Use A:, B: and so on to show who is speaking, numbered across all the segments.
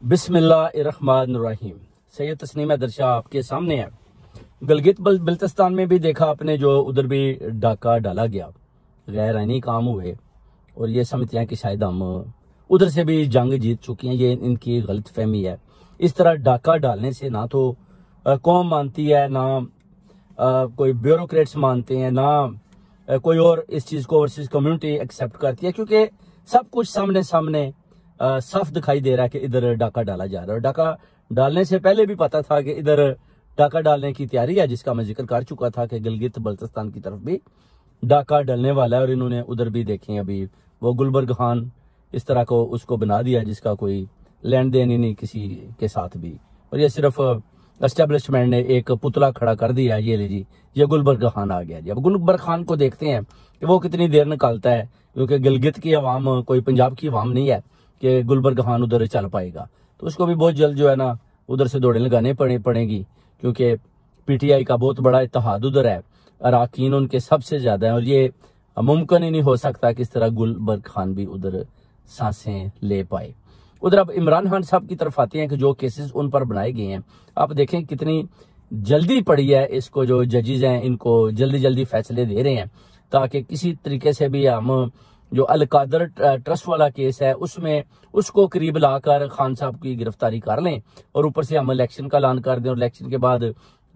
A: बिस्मिल्लाहिर्रहमानिर्रहीम। सैयद तस्नीम दर्शा आपके सामने है। गिलगित बल्तिस्तान में भी देखा आपने, जो उधर भी डाका डाला गया, गैर आईनी काम हुए और ये समझते हैं कि शायद हम उधर से भी जंग जीत चुके हैं। ये इनकी गलत फहमी है। इस तरह डाका डालने से ना तो कौम मानती है, ना कोई ब्यूरोक्रेट्स मानते हैं, ना कोई और इस चीज़ को ओवरसीज कम्युनिटी एक्सेप्ट करती है, क्योंकि सब कुछ सामने सामने साफ दिखाई दे रहा है कि इधर डाका डाला जा रहा है। और डाका डालने से पहले भी पता था कि इधर डाका डालने की तैयारी है, जिसका मैं जिक्र कर चुका था कि गिलगित बल्तिस्तान की तरफ भी डाका डलने वाला है। और इन्होंने उधर भी देखें, अभी वो गुलबर्ग खान इस तरह को उसको बना दिया जिसका कोई लेन देन ही नहीं किसी के साथ भी। और ये सिर्फ एस्टेब्लिशमेंट ने एक पुतला खड़ा कर दिया, ये ले जी, ये गुलबर्ग खान आ गया जी। अब गुलबर्ग खान को देखते हैं कि वो कितनी देर निकालता है, क्योंकि गिलगित की अवाम कोई पंजाब की अवाम नहीं है कि गुलबर्ग खान उधर चल पाएगा। तो उसको भी बहुत जल्द जो है ना उधर से दौड़े लगाने पड़ेगी, क्योंकि पीटीआई का बहुत बड़ा इत्तेहाद उधर है, अराकीन उनके सबसे ज्यादा है। और ये मुमकिन ही नहीं हो सकता कि इस तरह गुलबर्ग खान भी उधर सांसें ले पाए। उधर अब इमरान खान साहब की तरफ आते हैं कि जो केसेस उन पर बनाए गए हैं, आप देखें कितनी जल्दी पड़ी है। इसको जो जजेज हैं इनको जल्दी जल्दी फैसले दे रहे हैं, ताकि किसी तरीके से भी हम जो अलकादर ट्रस्ट वाला केस है उसमें उसको करीब लाकर खान साहब की गिरफ्तारी कर लें, और ऊपर से हम इलेक्शन का ऐलान कर दें। और इलेक्शन के बाद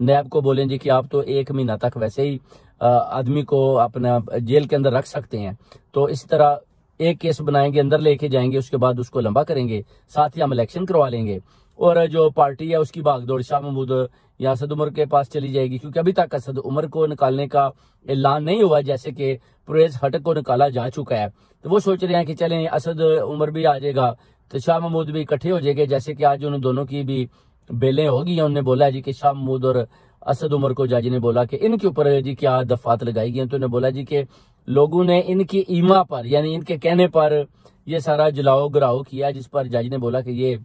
A: नैब को बोलें जी कि आप तो 1 महीना तक वैसे ही आदमी को अपना जेल के अंदर रख सकते हैं, तो इस तरह एक केस बनाएंगे, अंदर लेके जाएंगे, उसके बाद उसको लंबा करेंगे, साथ ही हम इलेक्शन करवा लेंगे। और जो पार्टी है उसकी भागदौड़ शाह महमूद या असद उमर के पास चली जाएगी, क्योंकि अभी तक असद उमर को निकालने का ऐलान नहीं हुआ, जैसे कि परवेज हटक को निकाला जा चुका है। तो वो सोच रहे हैं कि चलें असद उमर भी आ जाएगा तो शाह महमूद भी इकट्ठे हो जाएंगे, जैसे कि आज उन दोनों की भी बेलें होगी। उन्होंने बोला है जी कि शाह महमूद और असद उमर को जज ने बोला कि इनके ऊपर जी क्या दफात लगाई गई। तो उन्होंने बोला जी कि लोगों ने इनकी ईमा पर, यानी इनके कहने पर यह सारा जलाओ गिराओ किया, जिस पर जज ने बोला कि ये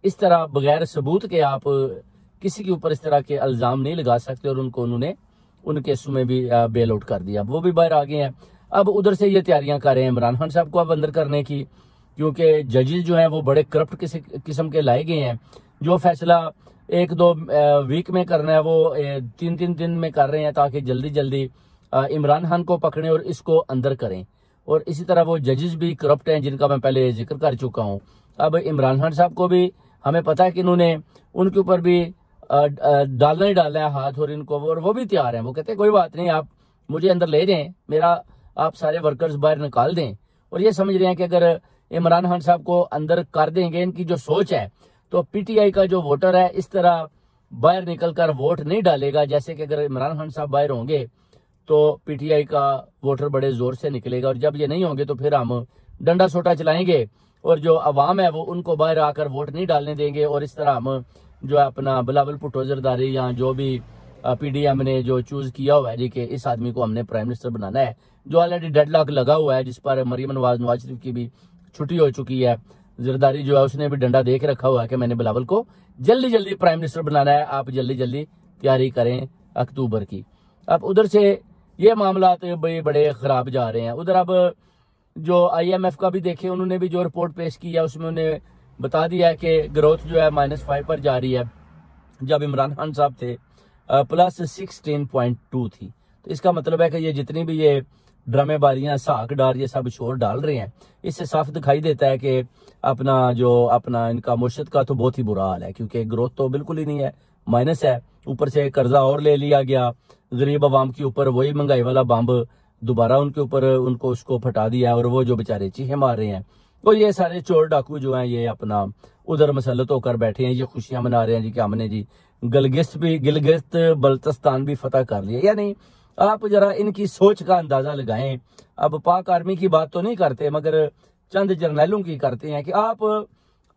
A: इस तरह बगैर सबूत के आप किसी के ऊपर इस तरह के इल्जाम नहीं लगा सकते। और उनको उन्होंने उन केसों में भी बेल आउट कर दिया, वो भी बाहर आ गए हैं। अब उधर से ये तैयारियां कर रहे हैं इमरान खान साहब को अब अंदर करने की, क्योंकि जजेस जो हैं वो बड़े करप्ट किस्म के लाए गए हैं। जो फैसला 1-2 वीक में करना है वो 3-3 दिन में कर रहे हैं, ताकि जल्दी जल्दी इमरान खान को पकड़ें और इसको अंदर करें। और इसी तरह वो जजेस भी करप्ट हैं, जिनका मैं पहले जिक्र कर चुका हूँ। अब इमरान खान साहब को भी हमें पता है कि इन्होंने उनके ऊपर भी डालना ही डाला है हाथ, और इनको और वो भी तैयार हैं। वो कहते हैं कोई बात नहीं, आप मुझे अंदर ले जाएं, मेरा आप सारे वर्कर्स बाहर निकाल दें। और ये समझ रहे हैं कि अगर इमरान खान साहब को अंदर कर देंगे, इनकी जो सोच है, तो पीटीआई का जो वोटर है इस तरह बाहर निकलकर वोट नहीं डालेगा। जैसे कि अगर इमरान खान साहब बाहर होंगे तो पीटीआई का वोटर बड़े जोर से निकलेगा, और जब ये नहीं होंगे तो फिर हम डंडा सोटा चलाएंगे, और जो अवाम है वो उनको बाहर आकर वोट नहीं डालने देंगे। और इस तरह हम जो है अपना बिलावल भुट्टो जरदारी या जो भी पीडीएम ने जो चूज किया हुआ है जी कि इस आदमी को हमने प्राइम मिनिस्टर बनाना है, जो ऑलरेडी डेडलॉक लगा हुआ है, जिस पर मरियम नवाज शरीफ की भी छुट्टी हो चुकी है। जरदारी जो है उसने भी डंडा देख रखा हुआ है कि मैंने बिलावल को जल्दी जल्दी प्राइम मिनिस्टर बनाना है, आप जल्दी जल्दी तैयारी करें अक्टूबर की। अब उधर से ये मामला बड़े खराब जा रहे हैं। उधर अब जो IMF का भी देखे, उन्होंने भी जो रिपोर्ट पेश की है उसमें उन्हें बता दिया है कि ग्रोथ जो है -5 पर जा रही है। जब इमरान खान साहब थे +16.2 थी। तो इसका मतलब है कि ये जितनी भी ये ड्रामेबाजियां, साख डार, ये सब शोर डाल रहे हैं, इससे साफ दिखाई देता है कि अपना इनका मुर्शद का तो बहुत ही बुरा हाल है, क्योंकि ग्रोथ तो बिल्कुल ही नहीं है, माइनस है। ऊपर से कर्जा और ले लिया गया गरीब आवाम के ऊपर, वही महंगाई वाला बम्ब दोबारा उनके ऊपर उनको उसको फटा दिया, और वो जो बेचारे चीखे मार रहे हैं। तो ये सारे चोर डाकू जो हैं ये अपना उधर मसलत होकर बैठे हैं, ये खुशियां मना रहे हैं जी कि हमने जी गिलगित बल्तिस्तान भी फतह कर लिया। यानी आप जरा इनकी सोच का अंदाजा लगाएं। अब पाक आर्मी की बात तो नहीं करते, मगर चंद जर्नैलों की करते हैं कि आप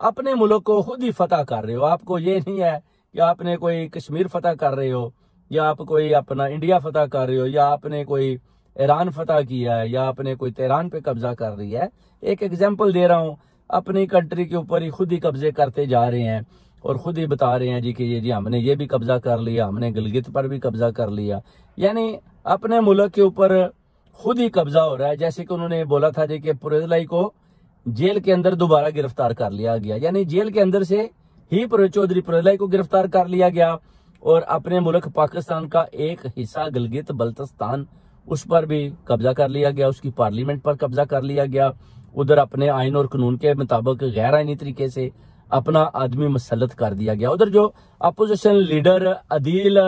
A: अपने मुल्क को खुद ही फतह कर रहे हो। आपको ये नहीं है कि आपने कोई कश्मीर फतह कर रहे हो, या आप कोई अपना इंडिया फतह कर रहे हो, या आपने कोई ईरान फतह किया है, या आपने कोई तेहरान पे कब्जा कर रही है। एक एग्जाम्पल दे रहा हूँ, अपनी कंट्री के ऊपर ही खुद ही कब्जे करते जा रहे हैं, और खुद ही बता रहे हैं जी कि ये जी हमने ये भी कब्जा कर लिया, हमने गिलगित पर भी कब्जा कर लिया। यानी अपने मुल्क के ऊपर खुद ही कब्जा हो रहा है। जैसे कि उन्होंने बोला था जी कि पुरेजलाई को जेल के अंदर दोबारा गिरफ्तार कर लिया गया, यानी जेल के अंदर से ही चौधरी परलय को गिरफ्तार कर लिया गया और अपने मुल्क पाकिस्तान का एक हिस्सा गिलगित बल्तिस्तान उस पर भी कब्जा कर लिया गया, उसकी पार्लियामेंट पर कब्जा कर लिया गया। उधर अपने आइन और कानून के मुताबिक गैर आईनी तरीके से अपना आदमी मुसल्लत कर दिया गया। उधर जो अपोजिशन लीडर अदील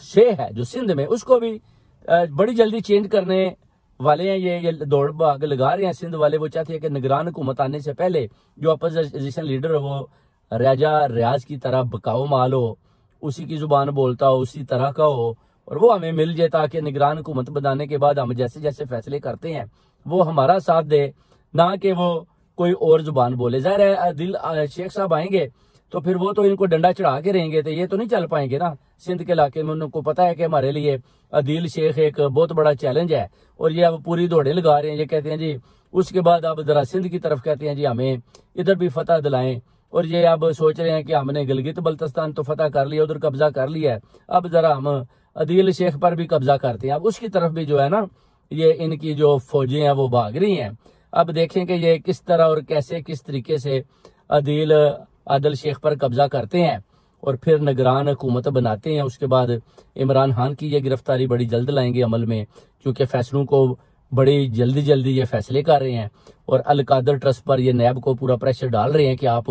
A: शेख है जो सिंध में, उसको भी बड़ी जल्दी चेंज करने वाले हैं। ये दौड़ भाग लगा रहे हैं सिंध वाले। वो चाहते हैं कि निगरान हुकूमत आने से पहले जो अपोजिशन लीडर है वो राजा रियाज की तरह बकाऊ माल हो, उसी की जुबान बोलता हो, उसी तरह का हो और वो हमें मिल जाए, ताकि निगरान हुकूमत बनाने के बाद हम जैसे जैसे फैसले करते हैं वो हमारा साथ दे, ना कि वो कोई और जुबान बोले। ज़ाहिर है अदील शेख साहब आएंगे तो फिर वो तो इनको डंडा चढ़ा के रहेंगे, तो ये तो नहीं चल पाएंगे ना। सिंध के इलाके में उनको पता है कि हमारे लिए अदील शेख एक बहुत बड़ा चैलेंज है और ये अब पूरी दौड़े लगा रहे हैं। ये कहते हैं जी, उसके बाद अब जरा सिंध की तरफ कहते हैं जी हमें इधर भी फतह दिलाएं, और ये अब सोच रहे हैं कि हमने गिलगित बल्तिस्तान तो फतह कर लिया, उधर कब्जा कर लिया है, अब जरा हम अदील शेख पर भी कब्जा करते हैं। अब उसकी तरफ भी जो है ना, ये इनकी जो फौजें हैं वो भाग रही हैं। अब देखें कि ये किस तरह और कैसे किस तरीके से आदिल शेख पर कब्जा करते हैं और फिर निगरान हुकूमत बनाते हैं। उसके बाद इमरान खान की ये गिरफ्तारी बड़ी जल्द लाएंगे अमल में, क्योंकि फैसलों को बड़ी जल्दी जल्दी ये फैसले कर रहे हैं और अल कादर ट्रस्ट पर ये नैब को पूरा प्रेशर डाल रहे हैं कि आप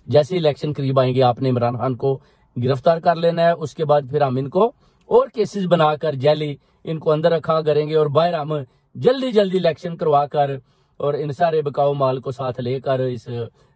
A: जैसे इलेक्शन करीब आएंगे आपने इमरान खान को गिरफ्तार कर लेना है, उसके बाद फिर हम इनको और केसेस बनाकर जैली इनको अंदर रखा करेंगे और बाहर हम जल्दी जल्दी इलेक्शन करवा कर और इन सारे बकाऊ माल को साथ लेकर इस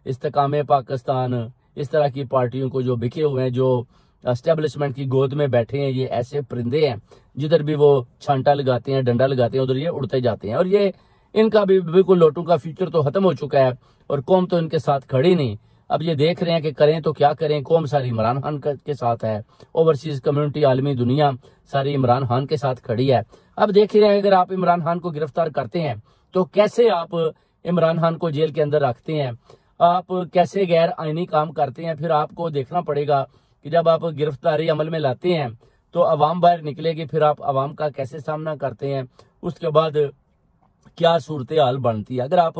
A: इस्तेकामे पाकिस्तान, इस तरह की पार्टियों को जो बिके हुए हैं, जो एस्टेब्लिशमेंट की गोद में बैठे हैं, ये ऐसे परिंदे हैं जिधर भी वो छांटा लगाते हैं, डंडा लगाते हैं, उधर ये उड़ते जाते हैं। और ये इनका भी बिल्कुल लोटू का फ्यूचर तो खत्म हो चुका है और कौम तो इनके साथ खड़ी नहीं। अब ये देख रहे हैं कि करें तो क्या करें। कौम सारी इमरान खान के साथ है, ओवरसीज कम्युनिटी आलमी दुनिया सारी इमरान खान के साथ खड़ी है। अब देख रहे हैं अगर आप इमरान खान को गिरफ्तार करते हैं तो कैसे आप इमरान खान को जेल के अंदर रखते हैं, आप कैसे गैर आईनी काम करते हैं। फिर आपको देखना पड़ेगा कि जब आप गिरफ्तारी अमल में लाते हैं तो अवाम बाहर निकलेगी, फिर आप अवाम का कैसे सामना करते हैं, उसके बाद क्या सूरत हाल बनती है। अगर आप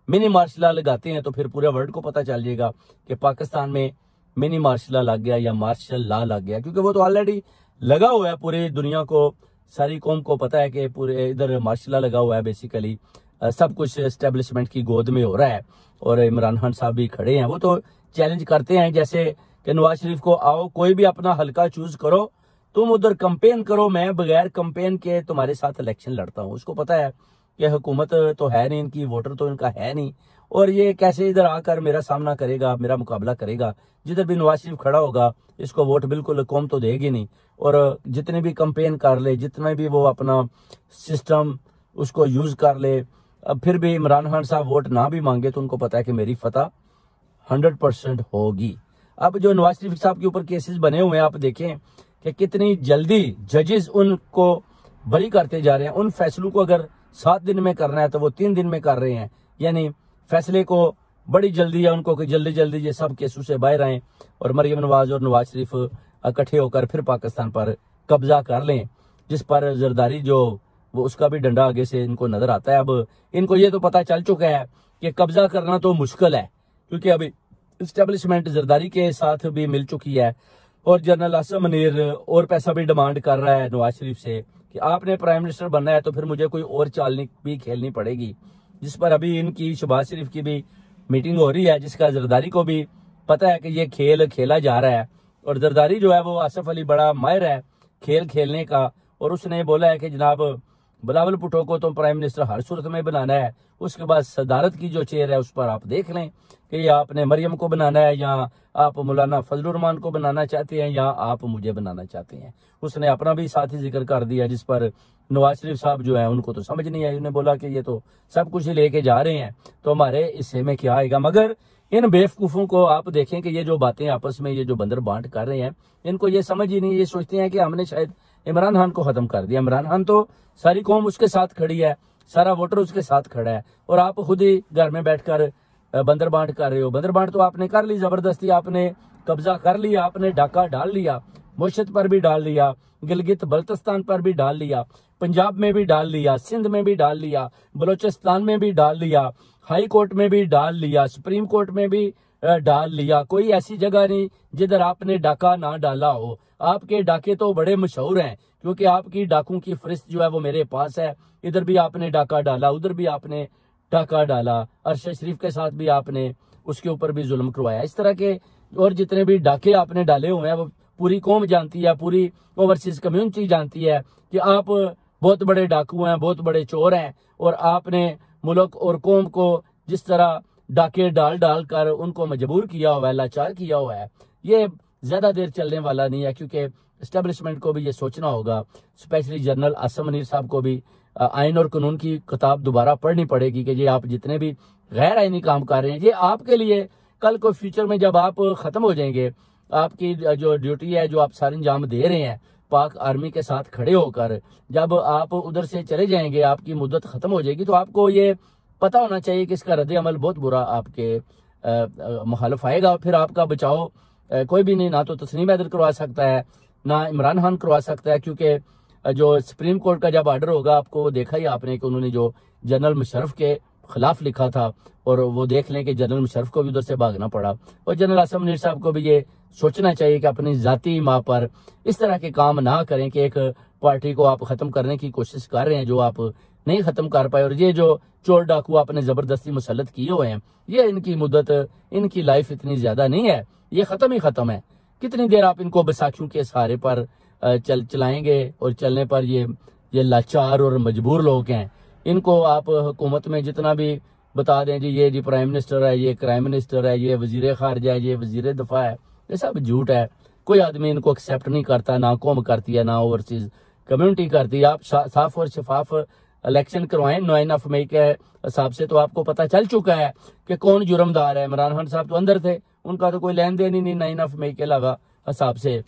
A: मिनी मार्शल लॉ लगाते हैं तो फिर पूरे वर्ल्ड को पता चल जाएगा कि पाकिस्तान में मिनी मार्शल लॉ लग गया या मार्शल लॉ लग गया, क्योंकि वो तो ऑलरेडी लगा हुआ है। पूरी दुनिया को, सारी कौम को पता है कि पूरे इधर मार्शल लॉ लगा हुआ है। बेसिकली सब कुछ एस्टेब्लिशमेंट की गोद में हो रहा है और इमरान खान साहब भी खड़े हैं। वो तो चैलेंज करते हैं जैसे कि नवाज शरीफ को, आओ कोई भी अपना हल्का चूज करो, तुम उधर कंपेन करो, मैं बगैर कंपेन के तुम्हारे साथ इलेक्शन लड़ता हूँ। उसको पता है कि हुकूमत तो है नहीं इनकी, वोटर तो इनका है नहीं, और ये कैसे इधर आकर मेरा सामना करेगा, मेरा मुकाबला करेगा। जिधर भी नवाज शरीफ खड़ा होगा इसको वोट बिल्कुल कौम तो देगी नहीं। और जितने भी कंपेन कर ले, जितना भी वो अपना सिस्टम उसको यूज कर ले, अब फिर भी इमरान खान साहब वोट ना भी मांगे तो उनको पता है कि मेरी फतह 100% होगी। अब जो नवाज शरीफ साहब के ऊपर केसेस बने हुए हैं, आप देखें कि कितनी जल्दी जजेस उनको बरी करते जा रहे हैं। उन फैसलों को अगर 7 दिन में करना है तो वो 3 दिन में कर रहे हैं, यानी फैसले को बड़ी जल्दी है उनको कि जल्दी जल्दी ये सब केसों से बाहर आए और मरियम नवाज और नवाज शरीफ इकट्ठे होकर फिर पाकिस्तान पर कब्जा कर लें, जिस पर जरदारी जो वो उसका भी डंडा आगे से इनको नजर आता है। अब इनको ये तो पता चल चुका है कि कब्जा करना तो मुश्किल है, क्योंकि अभी इस्टेब्लिशमेंट जरदारी के साथ भी मिल चुकी है और जनरल आसम मुनीर और पैसा भी डिमांड कर रहा है नवाज शरीफ से कि आपने प्राइम मिनिस्टर बनना है तो फिर मुझे कोई और चाल भी खेलनी पड़ेगी। जिस पर अभी इनकी शहबाज शरीफ की भी मीटिंग हो रही है, जिसका जरदारी को भी पता है कि ये खेल खेला जा रहा है। और जरदारी जो है वो आसिफ अली बड़ा माहिर है खेल खेलने का, और उसने बोला है कि जनाब बिलावल भुट्टो को तो प्राइम मिनिस्टर हर सूरत में बनाना है, उसके बाद सदारत की जो चेयर है उस पर आप देख लें कि आपने मरियम को बनाना है या आप मौलाना फजलुर रहमान को बनाना चाहते हैं या आप मुझे बनाना चाहते हैं। उसने अपना भी साथी जिक्र कर दिया, जिस पर नवाज शरीफ साहब जो है उनको तो समझ नहीं आई। उन्होंने बोला कि ये तो सब कुछ ही लेके जा रहे हैं तो हमारे हिस्से में क्या आएगा। मगर इन बेवकूफों को आप देखें कि ये जो बातें आपस में ये जो बंदर बांट कर रहे हैं, इनको ये समझ ही नहीं। ये सोचते हैं कि हमने शायद इमरान खान को खत्म कर दिया। इमरान खान तो सारी कौम उसके साथ खड़ी है, सारा वोटर उसके साथ खड़ा है, और आप खुद ही घर में बैठकर बंदर बांट कर रहे हो। बंदर बांट तो आपने कर ली, जबरदस्ती आपने कब्जा कर लिया, आपने डाका डाल लिया, मुश्त पर भी डाल लिया, गिलगित बल्तिस्तान पर भी डाल लिया, पंजाब में भी डाल लिया, सिंध में भी डाल लिया, बलोचिस्तान में भी डाल लिया, हाई कोर्ट में भी डाल लिया, सुप्रीम कोर्ट में भी डाल लिया। कोई ऐसी जगह नहीं जिधर आपने डाका ना डाला हो। आपके डाके तो बड़े मशहूर हैं, क्योंकि आपकी डाकों की फहरिस्त जो है वो मेरे पास है। इधर भी आपने डाका डाला, उधर भी आपने डाका डाला, अरशद शरीफ के साथ भी आपने उसके ऊपर भी जुल्म करवाया। इस तरह के और जितने भी डाके आपने डाले हुए हैं वो पूरी कौम जानती है, पूरी ओवरसीज कम्युनिटी जानती है कि आप बहुत बड़े डाकू हैं, बहुत बड़े चोर हैं, और आपने मुल्क और कौम को जिस तरह डाके डाल डाल कर उनको मजबूर किया हुआ है, लाचार किया हुआ है। ये ज्यादा देर चलने वाला नहीं है, क्योंकि एस्टेब्लिशमेंट को भी ये सोचना होगा, स्पेशली जनरल आसम मुनीर साहब को भी आइन और कानून की किताब दोबारा पढ़नी पड़ेगी कि ये आप जितने भी गैर आइनी काम कर रहे हैं, ये आपके लिए कल को फ्यूचर में जब आप खत्म हो जाएंगे, आपकी जो ड्यूटी है जो आप सारे अंजाम दे रहे हैं पाक आर्मी के साथ खड़े होकर, जब आप उधर से चले जाएंगे, आपकी मुद्दत खत्म हो जाएगी, तो आपको ये पता होना चाहिए कि इसका रद्द अमल बहुत बुरा आपके मुखालिफ आएगा। फिर आपका बचाव कोई भी नहीं, ना तो तस्नीम हैदर करवा सकता है, ना इमरान खान करवा सकता है, क्योंकि जो सुप्रीम कोर्ट का जब ऑर्डर होगा, आपको देखा ही आपने कि उन्होंने जो जनरल मुशर्रफ के खिलाफ लिखा था, और वो देख लें कि जनरल मुशर्रफ को भी उधर से भागना पड़ा। और जनरल आसम मुनीर साहब को भी ये सोचना चाहिए कि अपनी जाती माँ पर इस तरह के काम ना करें कि एक पार्टी को आप खत्म करने की कोशिश कर रहे हैं जो आप नहीं खत्म कर पाए। और ये जो चोर डाकू आपने जबरदस्ती मुसल्लत किए हुए हैं, ये इनकी मुद्दत, इनकी लाइफ इतनी ज्यादा नहीं है, ये खत्म ही खत्म है। कितनी देर आप इनको बैसाखियों के सहारे पर चलाएंगे, और चलने पर ये लाचार और मजबूर लोग हैं। इनको आप हुकूमत में जितना भी बता दें जी ये जी प्राइम मिनिस्टर है, ये प्राइम मिनिस्टर है, ये वजीर खारजा है, ये वजीर दफा है, ये सब झूठ है। कोई आदमी इनको एक्सेप्ट नहीं करता, ना कौम करती है, ना ओवरसीज कम्युनिटी करती है। आप साफ और शफाफ इलेक्शन करवाएं 9 मई के हिसाब से, तो आपको पता चल चुका है कि कौन जुर्मदार है। इमरान खान साहब तो अंदर थे, उनका तो कोई लेन देन ही नहीं 9 मई के अलावा हिसाब से।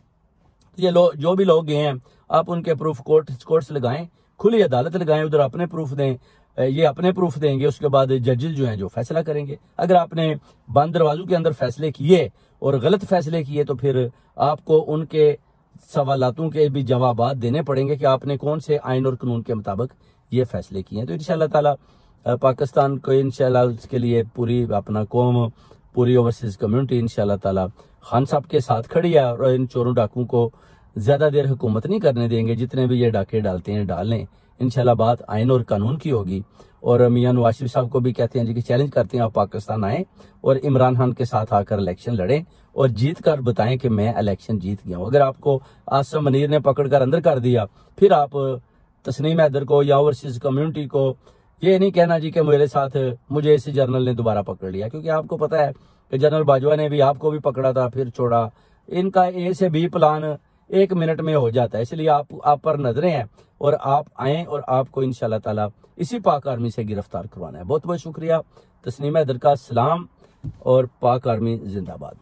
A: ये लोग जो भी लोग गए हैं, आप उनके प्रूफ कोर्ट्स लगाएं, खुली अदालत लगाएं, उधर अपने प्रूफ दें, ये अपने प्रूफ देंगे, उसके बाद जजेस जो हैं जो फैसला करेंगे। अगर आपने बंद दरवाजों के अंदर फैसले किए और गलत फैसले किए, तो फिर आपको उनके सवालातों के भी जवाबात देने पड़ेंगे कि आपने कौन से आइन और कानून के मुताबिक ये फैसले किए हैं। तो इंशाअल्लाह ताला पाकिस्तान को इंशाअल्लाह उसके लिए पूरी अपना कौम, पूरी ओवरसीज कम्युनिटी इंशाअल्लाह ताला खान साहब के साथ खड़ी है, और इन चोरों डाकुओं को ज्यादा देर हुकूमत नहीं करने देंगे। जितने भी ये डाके डालते हैं डाल लें, इंशाल्लाह बात आइन और कानून की होगी। और मियां नवाज शरीफ साहब को भी कहते हैं जी कि चैलेंज करते हैं आप पाकिस्तान आए और इमरान खान के साथ आकर इलेक्शन लड़ें और जीत कर बताएं कि मैं इलेक्शन जीत गया हूं। अगर आपको आसम मुनीर ने पकड़कर अंदर कर दिया, फिर आप तस्नीम हैदर को या ओवरसीज कम्युनिटी को ये नहीं कहना जी कि मेरे साथ मुझे इस जर्नल ने दोबारा पकड़ लिया, क्योंकि आपको पता है कि जनरल बाजवा ने भी आपको भी पकड़ा था फिर छोड़ा। इनका ए से बी प्लान 1 मिनट में हो जाता है, इसलिए आप पर नजरें हैं और आप आए और आपको इंशाल्लाह ताला इसी पाक आर्मी से गिरफ्तार करवाना है। बहुत बहुत शुक्रिया। तस्नीम हैदर का सलाम और पाक आर्मी जिंदाबाद।